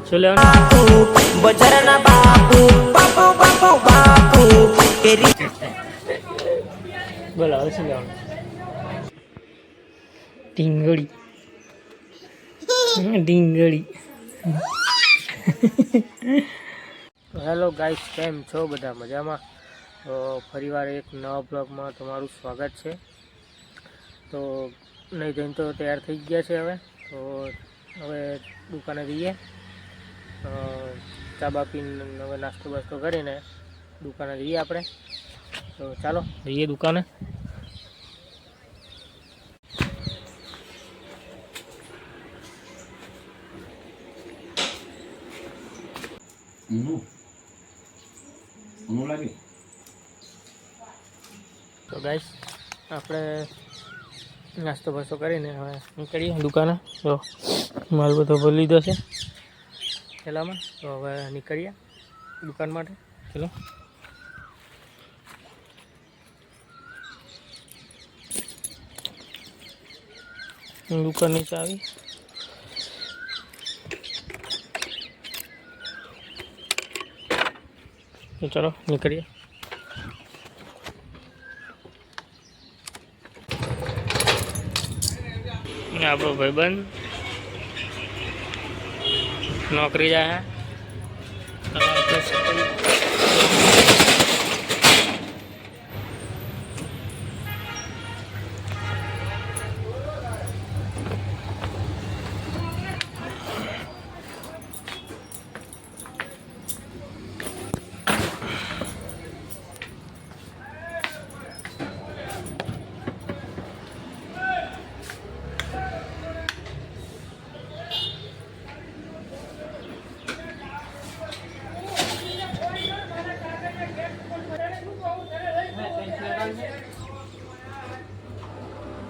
શું લેવાનું બજારના બાપુ બાપુ બાપુ બાપુ બોલો હવે શું લેવાનું ઢીંગળી ઢીંગળી હેલો ગાઈસ કેમ છો બધા મજામાં તો ફરીવાર એક નવા બ્લોગમાં તમારું સ્વાગત છે તો નહીં જઈને તો તૈયાર થઈ ગયા છે હવે દુકાને જઈએ ચા બા પીને હવે નાસ્તો બાસ્તો કરીને દુકાને જઈએ આપણે તો ચાલો જઈએ દુકાને તો ગાઈસ આપણે નાસ્તો બાસ્તો કરીને હવે નીકળીએ દુકાને તો માલ બધો ભરી લીધો છે પેલામાં તો હવે નીકળીએ દુકાન માટે ચલો દુકાનની ચાવી તો ચલો નીકળીએ આપણો ભાઈબંધ નોકરી જાય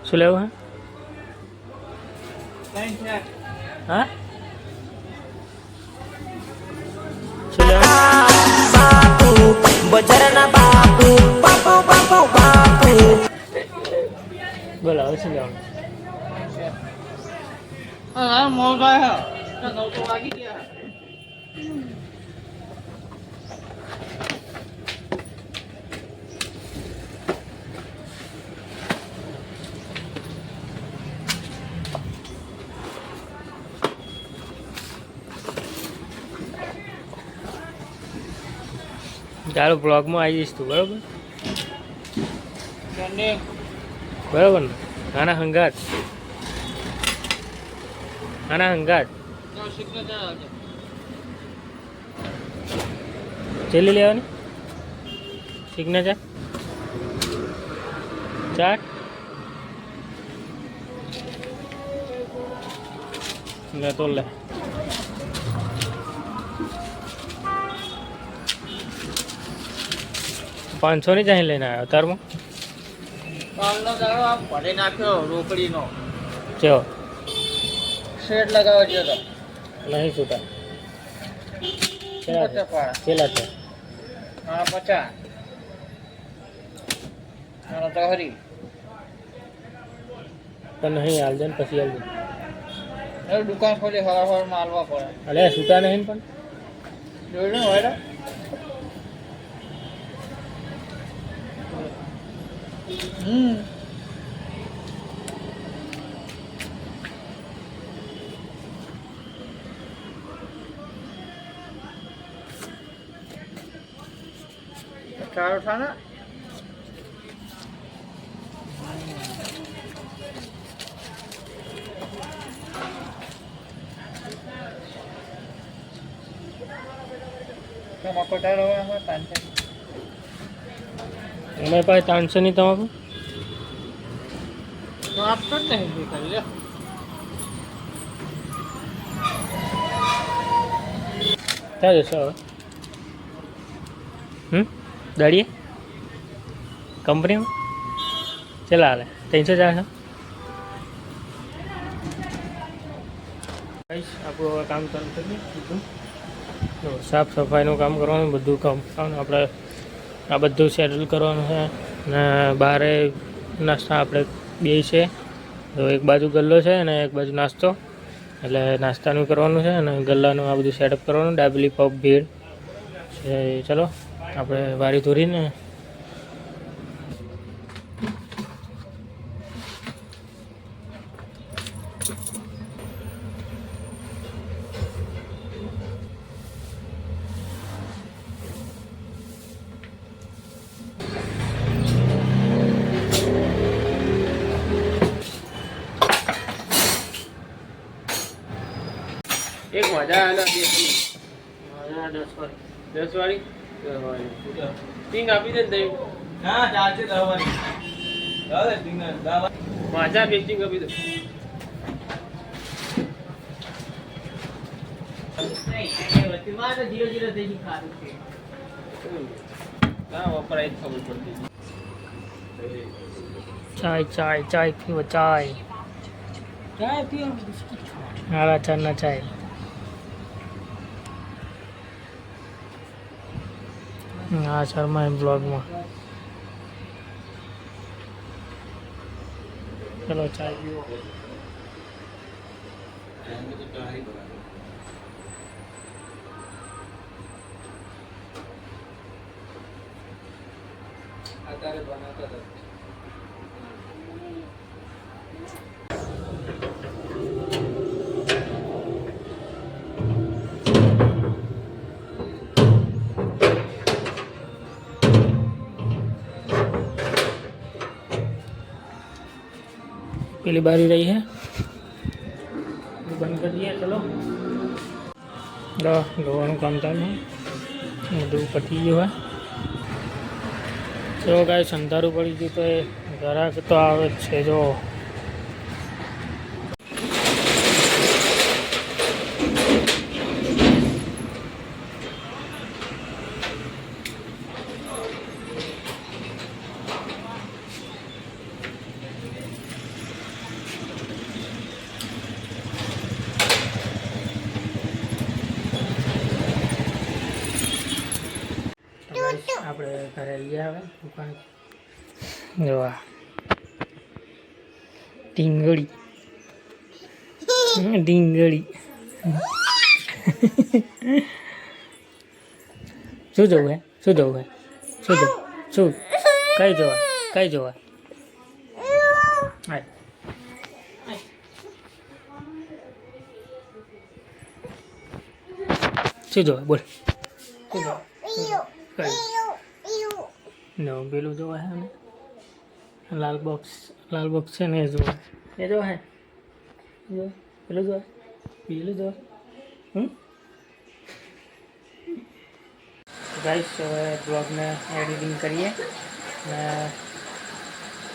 શું લેવું હા શું લેવું બજારના બાપુ બાપુ બાપુ બાપુ બોલો હવે શું લેવાનું મોંઘા હે 900 વાગી ગયા ચાલો બ્લોગમાં આવી જઈશ તું બરાબર બરાબર ને આના હંગાત ચેલી લેવાની સિગ્નેચર ચાટ લે તો લે $500 ની ચાહી લઈને આવ્યો તારમાં કાલનો દાડો આપ ભરી નાખ્યો રોકડીનો ચો શેડ લગાવો જો તો નહીં છૂટા કેટલા છે હા 50 હા તો હરી તો નહીં હાલ દે પછી હાલ દે દુકાન ખોલી હવાર માલવા પડે અલે છૂટા નહીં પણ જોઈ લો હોય चार उठाना हमारे पास 300 नहीं था तो आप कर नहीं कर लिया क्या जैसा दाड़िए कंपनी में चला ले 300 આપણું કામ ચાલુ કરીએ બધું તો સાફ સફાઈનું કામ કરવાનું બધું કામ આપણે આ બધું શેડ્યુલ કરવાનું છે ને બારે નાસ્તા આપણે બે છે તો એક બાજુ ગલ્લો છે અને એક બાજુ નાસ્તો એટલે નાસ્તાનું કરવાનું છે અને ગલ્લાનું આ બધું સેટઅપ કરવાનું, ડાબલી પફ ભેળ છે. ચલો આપણે વારી ધોરીને એક મજા આવે 10 વાળી ટીંગ આપી દે ને તઈ. ના ચાલશે 10 વાળી. દાદા ટીંગ 10 વાળી. મજા બેચિંગ આપી દે. ના વપરાય જ ખબર પડતી. ચાય ચાય ચાય પીવો ચાય. ચાય પીઓ. હારા ચાના ચાય. હા શર્મા બ્લોગમાં. ચલો ચાય પીવો. અત્યારે બનાવતા હતા. पहली बारी रही है बंद कर दिया. चलो धोવાનું કામ ચાલુ બધું પતી ગયું હોય. ચલો ગાઈસ અંધારું પડી ગયું તો એ ઘરાક તો આવે જ છે. જો આપણે ઘરે લઈ આવે દુકાન જોવા ટીંગળી ડીંગળી શું જવું હે શું જવું હે શું જવું શું કઈ જોવા કઈ જોવા હાય શું જોવા બોલ શું જોવા No, પેલું જોવા હે ને લાલ બોક્સ છે ને એ જોવા એ જોવા હે જો પેલું જોવા પેલું જોવા ગાઈસ હવે બ્લોગને એડિટિંગ કરીએ અને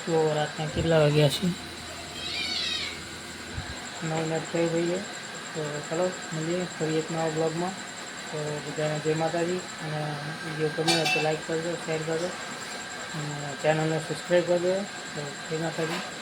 તો રાતના કેટલા વાગ્યા છે 9 મિનિટ થઈ ગઈ તો ચલો મળીએ ફરી એક નવા બ્લોગમાં. તો બધાને જય માતાજી અને વિડીયો ગમે તો લાઈક કરજો, શેર કરજો અને ચેનલને સબસ્ક્રાઈબ કરજો. તો જય માતાજી.